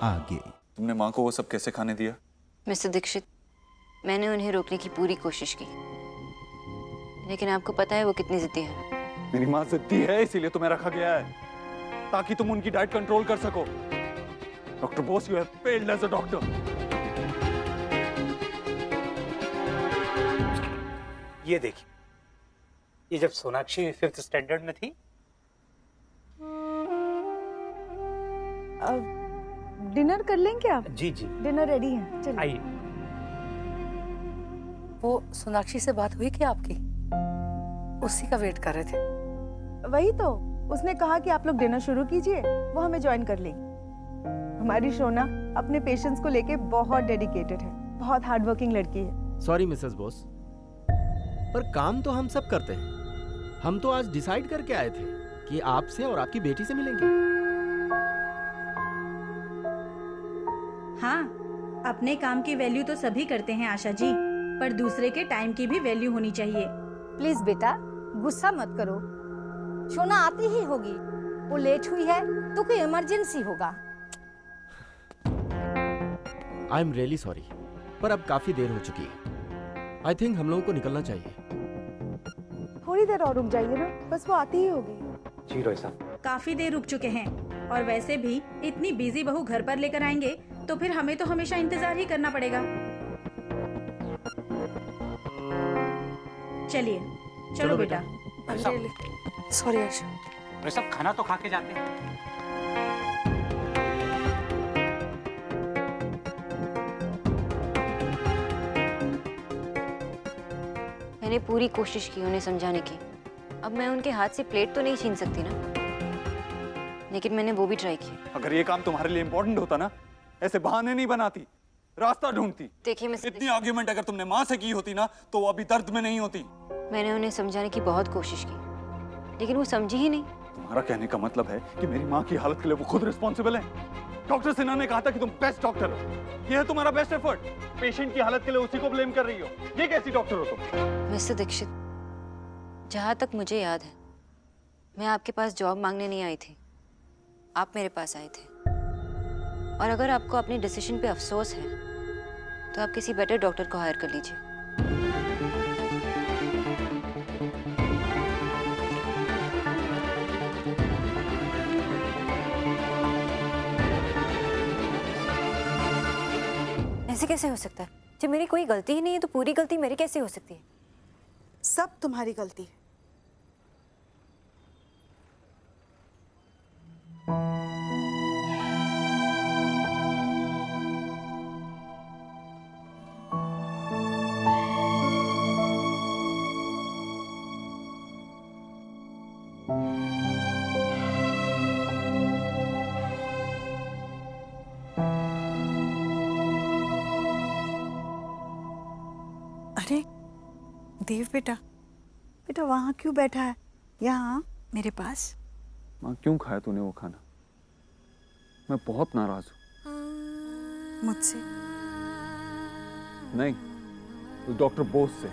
आगे। तुमने माँ को वो सब कैसे खाने दिया? मिस्टर दीक्षित, मैंने उन्हें रोकने की पूरी कोशिश की, लेकिन आपको पता है वो कितनी जिद्दी है। मेरी माँ जिद्दी है, इसीलिए तुम्हें रखा गया है ताकि तुम उनकी डाइट कंट्रोल कर सको। Doctor Bose, you have failed as a doctor. ये देखिए, ये जब सोनाक्षी 5th स्टैंडर्ड में थी। डिनर कर लें क्या? जी जी, डिनर रेडी है, चलिए। आइए। वो सोनाक्षी से बात हुई क्या आपकी? उसी का वेट कर रहे थे। वही तो, उसने कहा कि आप लोग डिनर शुरू कीजिए, वो हमें ज्वाइन कर लेगी। हमारी शोना अपने पेशेंट्स को लेके बहुत डेडिकेटेड है, बहुत हार्ड वर्किंग लड़की है। सॉरी मिसेस बोस, पर काम तो हम सब करते हैं। हम तो आज डिसाइड करके आए थे कि आपसे और आपकी बेटी से मिलेंगे। हाँ, अपने काम की वैल्यू तो सभी करते हैं आशा जी, पर दूसरे के टाइम की भी वैल्यू होनी चाहिए। प्लीज बेटा, गुस्सा मत करो। शोना आती ही होगी, वो लेट हुई है तो कोई इमरजेंसी होगा। आई एम रियली सॉरी, पर अब काफी देर हो चुकी है। आई थिंक हम लोगों को निकलना चाहिए। थोड़ी देर और रुक जाइए ना, बस वो आती ही होगी। जी रोहित साहब। काफी देर रुक चुके हैं, और वैसे भी इतनी बिजी बहू घर पर लेकर आएंगे तो फिर हमें तो हमेशा इंतजार ही करना पड़ेगा। चलिए, चलो बेटा। सॉरी आशा। रोहित साहब, खाना तो खा के जाते हैं। मैंने पूरी कोशिश की उन्हें समझाने की। अब मैं उनके हाथ से प्लेट तो नहीं छीन सकती ना, लेकिन मैंने वो भी ट्राई किया। अगर ये काम तुम्हारे लिए इम्पोर्टेंट होता ना, ऐसे बहाने नहीं बनाती, रास्ता ढूंढती। देखिए मिस्टर, इतनी आर्ग्यूमेंट अगर तुमने माँ से की होती ना, तो वो अभी दर्द में नहीं होती। मैंने उन्हें समझाने की बहुत कोशिश की, लेकिन वो समझी ही नहीं। तुम्हारा कहने का मतलब है कि मेरी माँ की हालत के लिए वो खुद रिस्पॉन्सिबल है? डॉक्टर सिन्हा ने कहा था कि तुम बेस्ट डॉक्टर हो, ये है तुम्हारा बेस्ट एफर्ट। पेशेंट की हालत के लिए उसी को ब्लेम कर रही हो, ये कैसी डॉक्टर हो तुम? मिस्टर दीक्षित, जहाँ तक मुझे याद है, मैं आपके पास जॉब मांगने नहीं आई थी, आप मेरे पास आए थे। और अगर आपको अपने डिसीजन पे अफसोस है, तो आप किसी बेटर डॉक्टर को हायर कर लीजिए। ऐसे कैसे हो सकता है? जब मेरी कोई गलती ही नहीं है तो पूरी गलती मेरी कैसे हो सकती है? सब तुम्हारी गलती है। अरे देव बेटा, बेटा वहाँ क्यों बैठा है? यहाँ मेरे पास। माँ, क्यों खाया तूने वो खाना? मैं बहुत नाराज हूँ। मुझसे नहीं, उस डॉक्टर बोस से।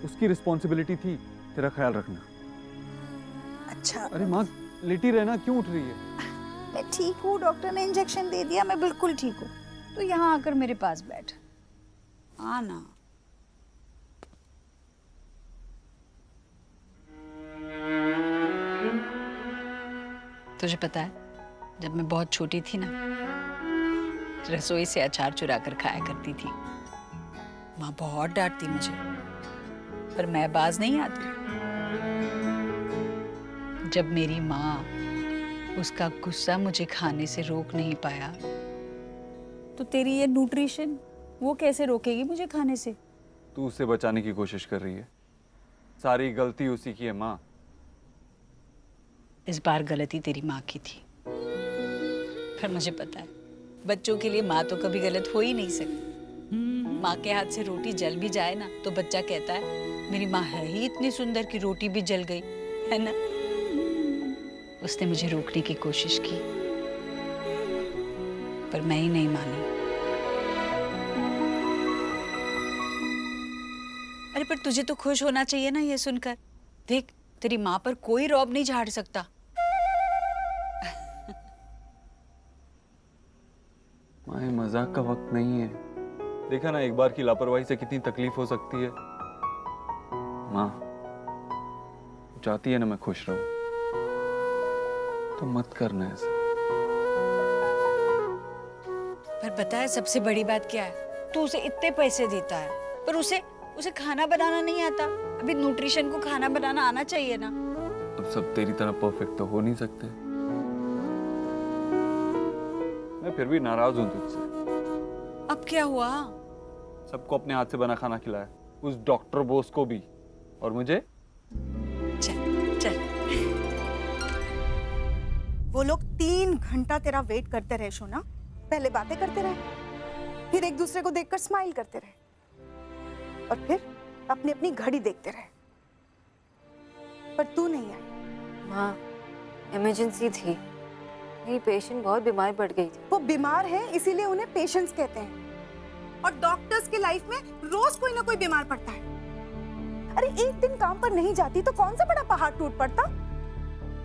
उसकी रिस्पॉन्सिबिलिटी थी तेरा ख्याल रखना। अच्छा, अरे माँ, लेटी रहना, क्यों उठ रही है? मैं ठीक हूँ, डॉक्टर ने इंजेक्शन दे दिया, मैं बिल्कुल ठीक हूँ। तो यहाँ आकर मेरे पास बैठ। आना। तुझे पता है, जब मैं बहुत छोटी थी ना, रसोई से अचार चुरा कर खाया करती थी। माँ बहुत डांटती मुझे, पर मैं बाज नहीं आती। जब मेरी माँ उसका गुस्सा मुझे खाने से रोक नहीं पाया, तो तेरी ये न्यूट्रिशन वो कैसे रोकेगी मुझे खाने से? तू उसे बचाने की कोशिश कर रही है। सारी गलती उसी की है माँ। इस बार गलती तेरी माँ की थी, पर मुझे पता है बच्चों के लिए माँ तो कभी गलत हो ही नहीं सकती। माँ के हाथ से रोटी जल भी जाए ना, तो बच्चा कहता है मेरी माँ है ही इतनी सुंदर कि रोटी भी जल गई, है ना? उसने मुझे रोकने की कोशिश की, पर मैं ही नहीं मानी। अरे पर तुझे तो खुश होना चाहिए ना ये सुनकर। देख, तेरी माँ पर कोई रौब नहीं झाड़ सकता। माँ ये मजाक का वक्त नहीं है। देखा ना एक बार की लापरवाही से कितनी तकलीफ हो सकती है। माँ चाहती है ना मैं खुश रहूं, तो मत करना ऐसा। पर पता है सबसे बड़ी बात क्या है? तू उसे इतने पैसे देता है पर उसे उसे खाना बनाना नहीं आता। अभी न्यूट्रिशन को खाना बनाना आना चाहिए ना। अब सब तेरी तरह परफेक्ट तो हो नहीं सकते। मैं फिर भी नाराज हूं तुझसे। अब क्या हुआ? सबको अपने हाथ से बना खाना खिलाया, उस डॉक्टर बोस को भी, और मुझे। चल चल। वो लोग 3 घंटा तेरा वेट करते रहे सोना। पहले बातें करते रहे, फिर एक दूसरे को देखकर स्माइल करते रहे, और फिर अपनी अपनी घड़ी देखते रहे, पर तू नहीं आई। माँ, इमरजेंसी थी। मेरी पेशेंट बहुत बीमार पड़ गई थी। वो बीमार है इसीलिए उन्हें पेशेंट्स कहते हैं, और डॉक्टर्स की लाइफ में रोज कोई ना कोई बीमार पड़ता है। अरे एक दिन काम पर नहीं जाती तो कौन सा बड़ा पहाड़ टूट पड़ता।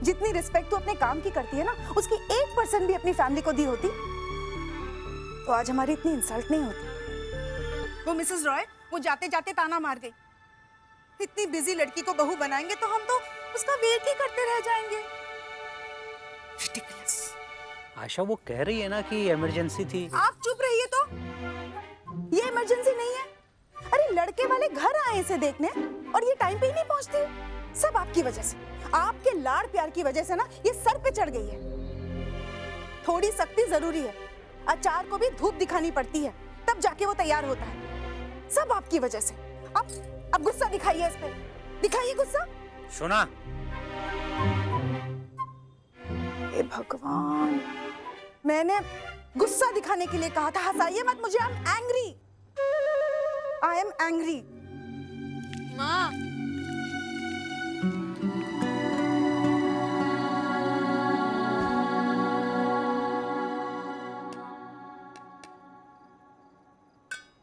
जितनी रिस्पेक्ट तू अपने काम की करती है ना, उसकी 1% भी अपनी फैमिली को दी होती तो आज हमारी इतनी इंसल्ट नहीं होती। वो मिसेस रॉय, वो जाते जाते ताना मार गई, इतनी बिजी लड़की को बहू बनाएंगे तो हम तो उसका वेट ही करते रह जाएंगे। Ridiculous। आशा वो कह रही है ना कि इमरजेंसी थी। आप चुप रहिए तो। ये इमरजेंसी नहीं है। अरे लड़के वाले घर आए इसे देखने और ये टाइम पे ही नहीं पहुंचती। सब आपकी वजह से, आपके लाड़ प्यार की वजह से ना ये सर पे चढ़ गई है। थोड़ी सख्ती जरूरी है, अचार को भी धूप दिखानी पड़ती है, तब जाके वो तैयार होता है। सब आपकी वजह से। अब गुस्सा दिखाइए इस पे, दिखाइए गुस्सा। सुना? हे भगवान, मैंने गुस्सा दिखाने के लिए कहा था। हंसाइए मत मुझे। I am angry, I am angry. माँ,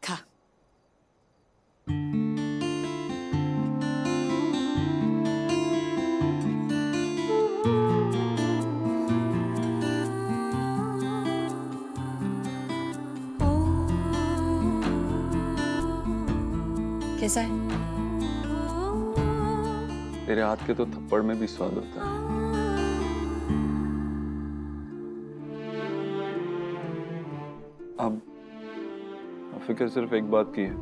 खा। कैसा है? तेरे हाथ के तो थप्पड़ में भी स्वाद होता है। अब फिक्र सिर्फ एक बात की है,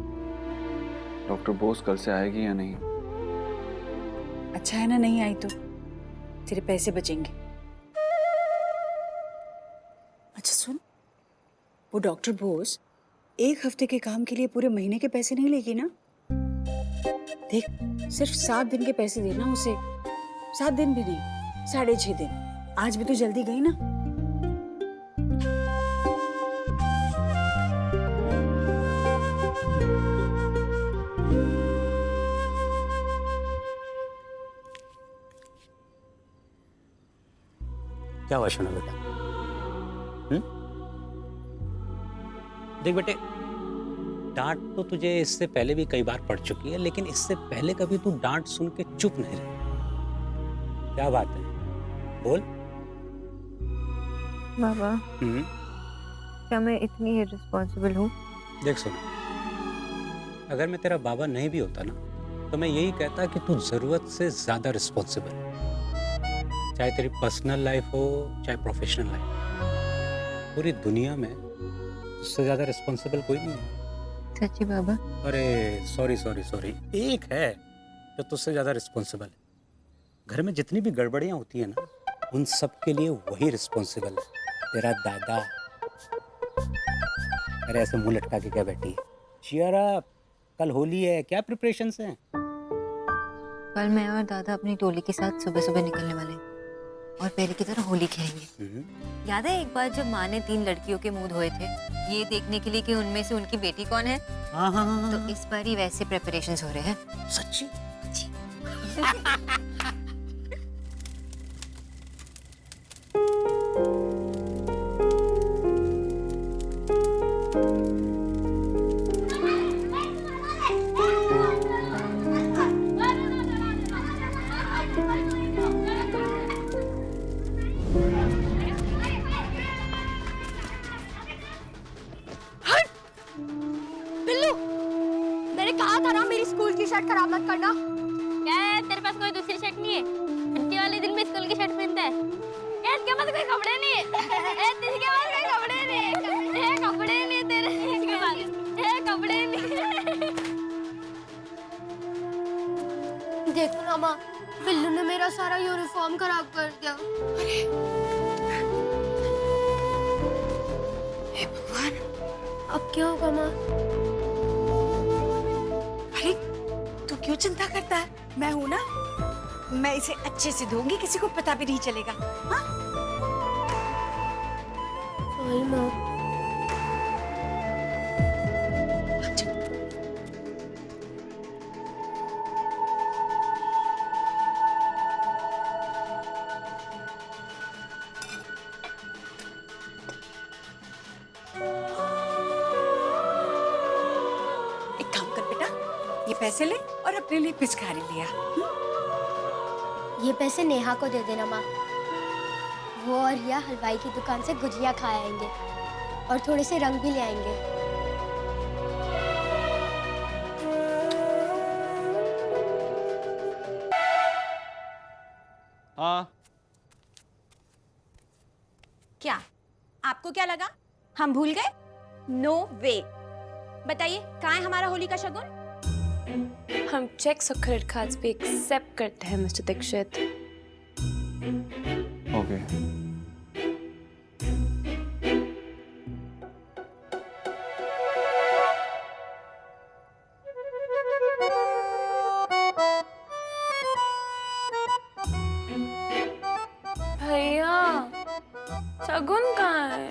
डॉक्टर बोस कल से आएगी या नहीं। अच्छा है ना नहीं आई तो तेरे पैसे बचेंगे। अच्छा सुन, वो डॉक्टर बोस 1 हफ्ते के काम के लिए पूरे महीने के पैसे नहीं लेगी ना? देख, सिर्फ 7 दिन के पैसे देना उसे। 7 दिन भी नहीं, 6.5 दिन। आज भी तो जल्दी गई ना। क्या हुआ शोना बेटा? देख बेटे, डांट तो तुझे इससे पहले भी कई बार पड़ चुकी है, लेकिन इससे पहले कभी तू डांट सुन के चुप नहीं रही। क्या बात है? बोल। बाबा, क्या मैं इतनी इर्रिस्पॉन्सिबल हूँ? देख सुना, अगर मैं तेरा बाबा नहीं भी होता ना, तो मैं यही कहता कि तू जरूरत से ज्यादा रिस्पॉन्सिबल है। चाहे तेरी पर्सनल लाइफ हो चाहे प्रोफेशनल लाइफ, पूरी दुनिया में उससे ज्यादा रिस्पॉन्सिबल कोई नहीं है। सच्ची बाबा? अरे सॉरी सॉरी सॉरी, एक है जो तुझसे ज्यादा रिस्पॉन्सिबल है। घर में जितनी भी गड़बड़ियां होती है ना, उन सब के लिए वही रिस्पॉन्सिबल है, तेरा दादा। अरे ऐसे मुंह लटका के क्या बैठी है? चियर अप, कल होली है, क्या प्रिपरेशंस हैं? कल मैं और दादा अपनी टोली के साथ सुबह सुबह निकलने वाले हैं और पहले की तरह होली खेलेंगे। याद है एक बार जब माँ ने 3 लड़कियों के मुंह धोए थे, ये देखने के लिए कि उनमें से उनकी बेटी कौन है? हाँ। तो इस बार ही वैसे प्रिपरेशंस हो रहे हैं। सच्ची? शर्ट खराब मत करना। क्या है, तेरे पास कोई दूसरी शर्ट नहीं है? छुट्टी वाले दिन भी स्कूल की शर्ट पहनता है। इसके पास कोई कपड़े नहीं है। इसके पास कोई कपड़े नहीं है। कपड़े नहीं तेरे, इसके पास कपड़े नहीं। देखो ना माँ, बिल्लू ने मेरा सारा यूनिफॉर्म खराब कर दिया। हे भगवान, अब क्या होगा माँ? अरे तू क्यों चिंता करता है? मैं हूं ना, मैं इसे अच्छे से धोऊंगी, किसी को पता भी नहीं चलेगा। हाँ? सॉरी माँ। एक काम कर बेटा, ये पैसे ले और अपने लिए पिचकारी लिया। ये पैसे नेहा को दे देना माँ। वो और रिया हलवाई की दुकान से गुजिया खा आएंगे और थोड़े से रंग भी ले आएंगे। हाँ, क्या आपको क्या लगा हम भूल गए? नो वे। बताइए कहाँ है हमारा होली का शगुन? हम चेक्स और क्रेडिट कार्ड्स भी एक्सेप्ट करते हैं मिस्टर दीक्षित। ओके। भैया शगुन कहाँ है?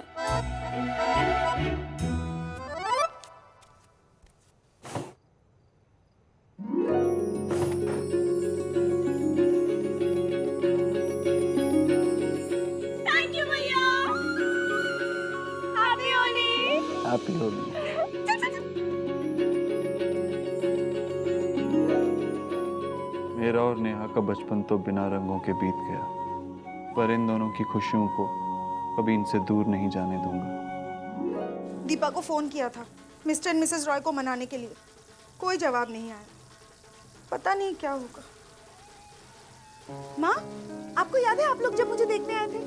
हैप्पी होली। मेरा और नेहा का बचपन तो बिना रंगों के बीत गया, पर इन दोनों की खुशियों को कभी इनसे दूर नहीं जाने दूंगा। दीपा को फोन किया था मिस्टर एंड मिसेस रॉय को मनाने के लिए, कोई जवाब नहीं आया। पता नहीं क्या होगा। माँ, आपको याद है आप लोग जब मुझे देखने आए थे,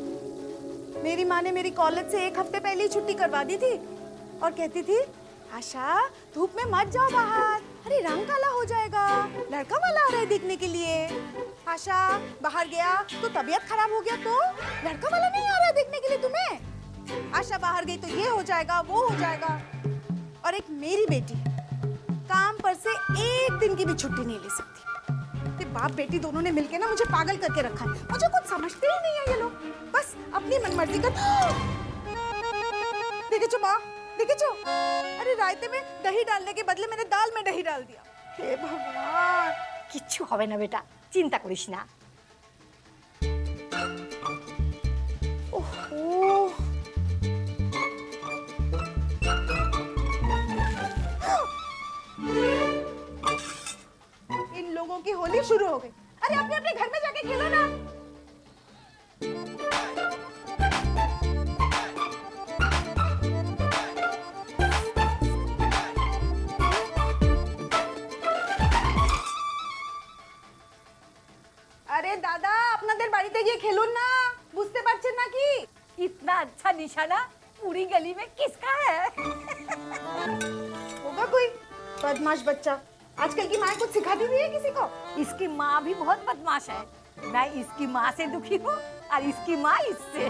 मेरी माँ ने मेरी कॉलेज से 1 हफ्ते पहले ही छुट्टी करवा दी थी और कहती थी आशा धूप में मत जाओ बाहर, अरे रंग काला हो जाएगा, लड़का वाला आ रहा है देखने के लिए। आशा बाहर गया तो तबीयत खराब हो गया तो लड़का वाला नहीं आ रहा है देखने के लिए तुम्हें। आशा बाहर गई तो ये हो जाएगा वो हो जाएगा। और एक मेरी बेटी काम पर से 1 दिन की भी छुट्टी नहीं ले सकती। ये बाप बेटी दोनों ने मिलके ना मुझे पागल करके रखा है। मुझे कुछ समझते ही नहीं है ये लोग, बस अपनी मनमर्जी कर। देखे चो माँ, देखे चो, अरे रायते में दही डालने के बदले मैंने दाल में दही डाल दिया। हे भगवान। কিচ্ছু হবে না বেটা, চিন্তা করিস না। ओहो। इन लोगों की होली शुरू हो गई। अरे अपने अपने घर में जाके खेलो ना। अरे दादा আপনাদের বাড়িতে গিয়ে খেলুন না, বুঝতে পারছেন নাকি? इतना अच्छा निशाना पूरी गली में किसका है? होगा कोई बदमाश बच्चा। आजकल की माँ कुछ सिखाती भी है किसी को? इसकी माँ भी बहुत बदमाश है। मैं इसकी माँ से दुखी हूँ और इसकी माँ इससे।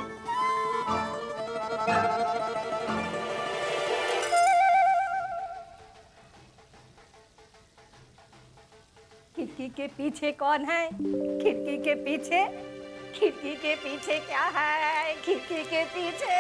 खिड़की के पीछे कौन है? खिड़की के पीछे, खिड़की के पीछे क्या है? खिड़की के पीछे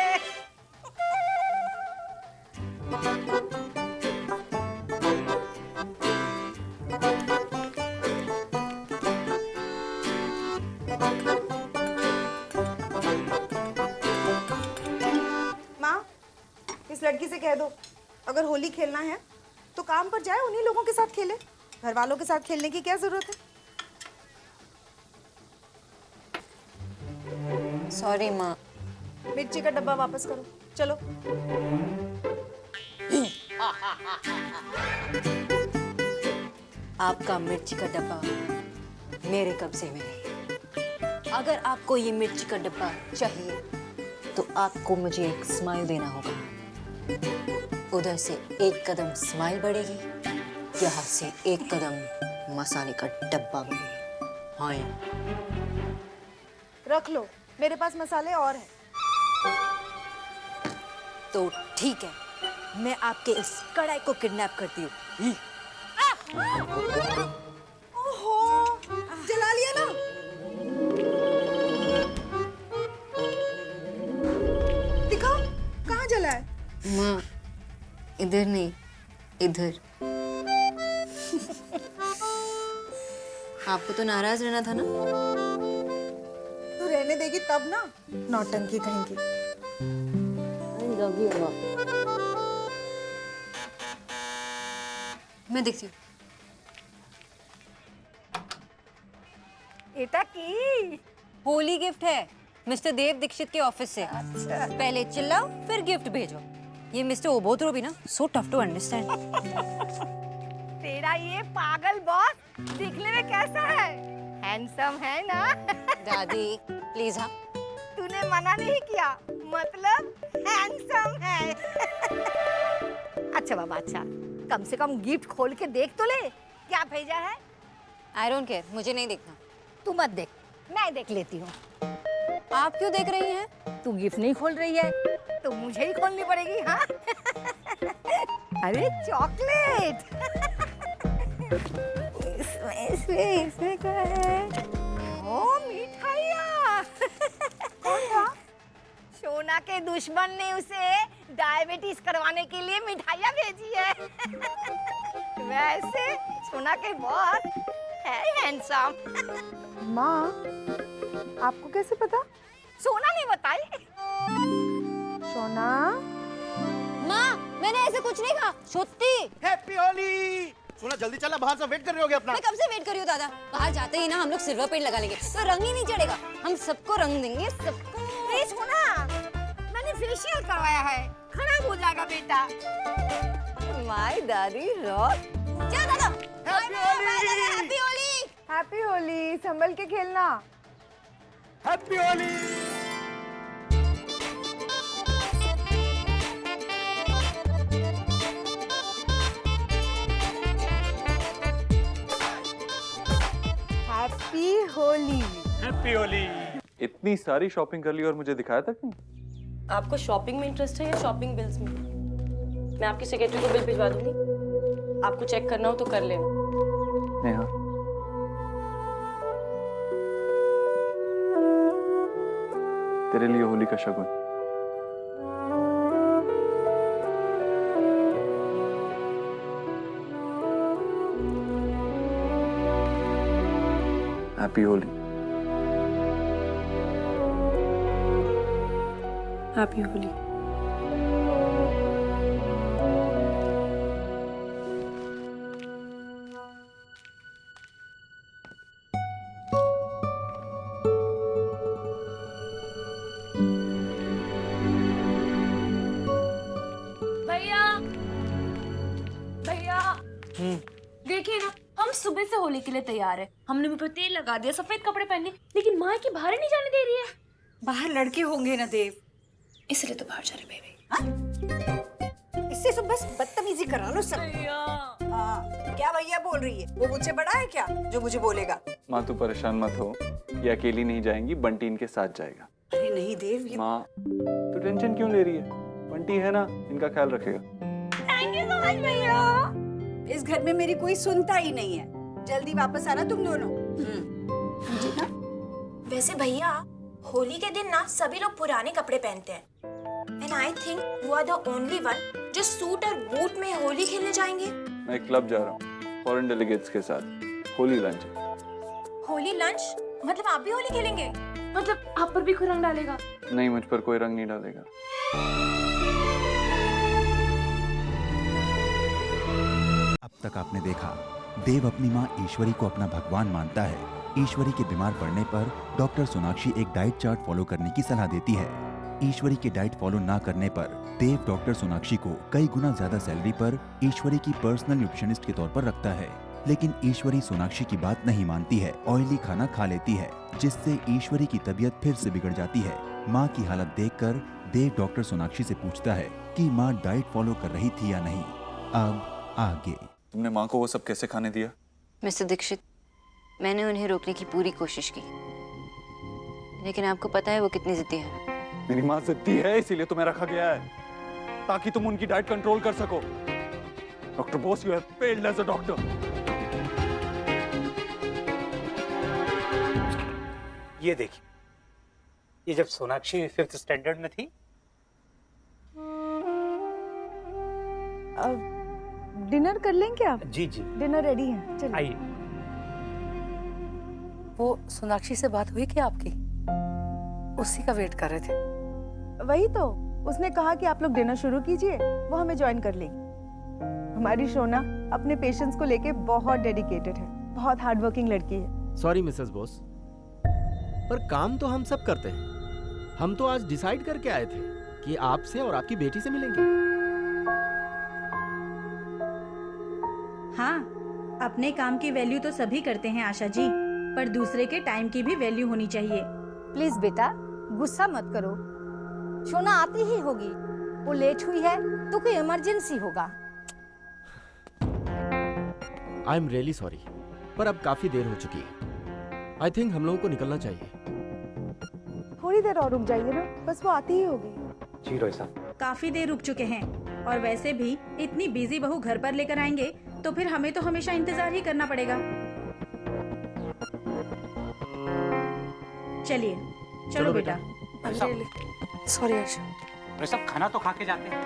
माँ, इस लड़की से कह दो अगर होली खेलना है तो काम पर जाए, उन्हीं लोगों के साथ खेले। घर वालों के साथ खेलने की क्या जरूरत है? सॉरी माँ। मिर्ची का डब्बा वापस करो, चलो। आपका मिर्ची का डब्बा मेरे कब्जे में है। अगर आपको ये मिर्ची का डब्बा चाहिए तो आपको मुझे एक स्माइल देना होगा। उधर से एक कदम स्माइल बढ़ेगी, यहाँ से एक कदम मसाले का डब्बा बढ़ेगा। हाँ रख लो, मेरे पास मसाले और हैं। तो ठीक है, मैं आपके इस कढ़ाई को किडनैप करती हूँ। ओहो, जला लिया ना। दिखाओ कहाँ जला है। माँ, इधर नहीं, इधर। आपको तो नाराज रहना था ना? तू रहने देगी तब ना, नौटंकी कहेंगी। मैं देखती हूँ। एटा की होली गिफ्ट है मिस्टर देव दीक्षित के ऑफिस से। अच्छा। पहले चिल्लाओ फिर गिफ्ट भेजो। ये मिस्टर ओबोत्रो भी ना सो टफ टू अंडरस्टैंड। तेरा ये पागल बॉस दिखने में कैसा है? हैंडसम है ना? दादी प्लीज। हाँ, तूने मना नहीं किया, मतलब हैंडसम है। अच्छा बाबा, अच्छा कम से कम गिफ्ट खोल के देख तो ले, क्या भेजा है। आई डोंट केयर, मुझे नहीं देखना। तू मत देख, मैं देख लेती हूँ। आप क्यों देख रही हैं? तू गिफ्ट नहीं खोल रही है तो मुझे ही खोलनी पड़ेगी। हाँ अरे चॉकलेट। इसमें क्या है? ओ मिठाइयाँ। सोना के दुश्मन ने उसे डायबिटीज करवाने के लिए मिठाइयाँ भेजी है। वैसे सोना के बॉस है हैंडसम। माँ, आपको कैसे पता? सोना ने बताई। सोना, माँ, मैंने ऐसे कुछ नहीं कहा। सत्ती। हैप्पी होली। सोना जल्दी चला, बाहर से वेट कर रहे होगे अपना। मैं कब से वेट कर रही हूँ दादा। बाहर जाते ही ना हम लोग सिल्वर पेंट लगा लेंगे तो रंग ही नहीं चढ़ेगा। हम सबको रंग देंगे, सबको। नहीं सोना, मैंने फेशियल करवाया है, खराब हो जाएगा बेटा। माय दादी रॉक। चल दादा, हैप्पी होली। हैप्पी होली, संभल के खेलना। Happy Holi. Happy Holi. Happy Holi. इतनी सारी शॉपिंग कर ली और मुझे दिखाया तक नहीं। आपको शॉपिंग में इंटरेस्ट है या शॉपिंग बिल्स में? मैं आपकी सेक्रेटरी को बिल भिजवा दूंगी, आपको चेक करना हो तो कर लेना। नेहा, तेरे लिए होली का शगुन। हैप्पी होली। हैप्पी होली। भैया, भैया, देखिए ना, हम सुबह से होली के लिए तैयार है। हमने मुंह पे तेल लगा दिया, सफेद कपड़े पहन लिए, लेकिन माँ की बाहर नहीं जाने दे रही है। बाहर लड़के होंगे ना देव, इसलिए तो बाहर जा रहे बेबी। इससे तो बस बदतमीजी करा लो सब। हाँ, क्या भैया बोल रही है? वो मुझसे बड़ा है क्या जो मुझे बोलेगा? माँ तू परेशान मत हो, ये अकेली नहीं जाएंगी, बंटी इनके साथ जाएगा। अरे नहीं देव, ये माँ तू टेंशन क्यों ले रही है? बंटी है ना, इनका ख्याल रखेगा। थैंक यू सो मच भैया। इस घर में मेरी कोई सुनता ही नहीं है। जल्दी वापस आना तुम दोनों। समझे ना? वैसे भैया, होली के दिन ना सभी लोग पुराने कपड़े पहनते हैं। And I think you are the only one जो सूट और बूट में होली खेलने जाएंगे। मैं एक क्लब जा रहा हूँ फॉरेन डेलीगेट्स के साथ, होली लंच। होली लंच? मतलब आप भी होली खेलेंगे? मतलब आप पर भी कोई रंग डालेगा? नहीं, मुझ पर कोई रंग नहीं डालेगा। अब तक आपने देखा, देव अपनी माँ ईश्वरी को अपना भगवान मानता है। ईश्वरी के बीमार पड़ने पर डॉक्टर सोनाक्षी एक डाइट चार्ट फॉलो करने की सलाह देती है। ईश्वरी के डाइट फॉलो ना करने पर देव डॉक्टर सोनाक्षी को कई गुना ज्यादा सैलरी पर ईश्वरी की पर्सनल न्यूट्रिशनिस्ट के तौर पर रखता है। लेकिन ईश्वरी सोनाक्षी की बात नहीं मानती है, ऑयली खाना खा लेती है, जिससे ईश्वरी की तबीयत फिर से बिगड़ जाती है। माँ की हालत देखकर देव डॉक्टर सोनाक्षी से पूछता है कि माँ डाइट फॉलो कर रही थी या नहीं। अब आगे। तुमने माँ को वो सब कैसे खाने दिया? मिस्टर दीक्षित, मैंने उन्हें रोकने की पूरी कोशिश की, लेकिन आपको पता है वो कितनी जिद्दी है। मेरी माँ जिद्दी है, इसीलिए तुम्हें रखा गया है, ताकि तुम उनकी डाइट कंट्रोल कर सको। Doctor Bose, you have failed as a doctor. ये देखिए, ये जब सोनाक्षी 5th स्टैंडर्ड में थी। डिनर कर लें क्या? जी जी, डिनर रेडी है, चलिए। आइए। वो सोनाक्षी से बात हुई क्या आपकी? उसी का वेट कर रहे थे। वही तो, उसने कहा कि आप लोग डिनर शुरू कीजिए, वो हमें ज्वाइन कर लेगी। हमारी शोना अपने पेशेंट्स को लेके बहुत डेडिकेटेड है, बहुत हार्डवर्किंग लड़की है। सॉरी मिसेस बोस, पर काम तो हम सब करते हैं। हम तो आज डिसाइड करके आए थे कि आपसे और आपकी बेटी से मिलेंगे। हाँ, अपने काम की वैल्यू तो सभी करते हैं आशा जी, पर दूसरे के टाइम की भी वैल्यू होनी चाहिए। प्लीज बेटा, गुस्सा मत करो। शोना आती ही होगी, वो लेट हुई है तो कोई इमरजेंसी होगा। आई एम रियली सॉरी, पर अब काफी देर हो चुकी है। आई थिंक हम लोगों को निकलना चाहिए। थोड़ी देर और रुक जाइए ना, बस वो आती ही होगी। जी रोहित साहब। काफी देर रुक चुके हैं, और वैसे भी इतनी बिजी बहू घर पर लेकर आएंगे तो फिर हमें तो हमेशा इंतजार ही करना पड़ेगा। चलिए, चलो बेटा। रोहित साहब, सॉरी आशा। रोहित साहब, खाना तो खा के जाते हैं।